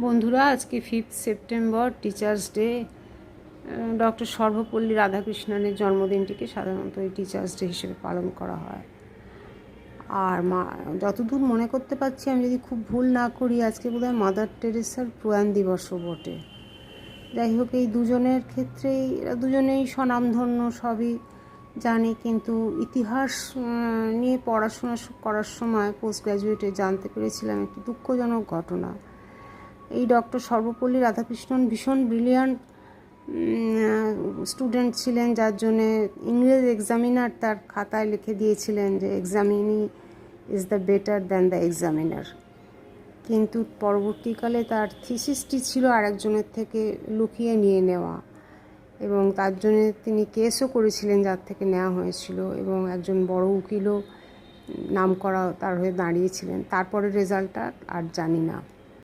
বন্ধুরা, আজকে 5 September teachers day. Doctor Sarvepalli রাধাকৃষ্ণনের জন্মদিনটিকে সাধারণত এই টিচার্স ডে হিসেবে পালন করা হয়। আর যতদূর মনে করতে পারছি, আমি যদি খুব ভুল না করি, আজকে বোধহয় মাদার টেরেসার প্রয়াণ দিবসও বটে। যাই হোক, এই দুজনের ক্ষেত্রেই দুজনেই স্বনামধন্য, সবই জানি, কিন্তু ইতিহাস নিয়ে পড়াশোনা করার সময় পোস্ট গ্র্যাজুয়েটে জানতে পেরেছিলাম একটি দুঃখজনক ঘটনা। এই ডক্টর সর্বপল্লী রাধাকৃষ্ণন ভীষণ ব্রিলিয়ান্ট স্টুডেন্ট ছিলেন, যার জন্যে ইংরেজ এক্সামিনার তার খাতায় লিখে দিয়েছিলেন যে examinee is the better than the examiner. কিন্তু পরবর্তীকালে তার থিসিসটি ছিল আরেকজনের থেকে লুকিয়ে নিয়ে নেওয়া, এবং তার জন্য তিনি কেসও করেছিলেন, যার থেকে নেওয়া হয়েছিল, এবং একজন বড় উকিলও নাম করা তার হয়ে দাঁড়িয়েছিলেন। তারপরে রেজাল্টটা আর জানি না।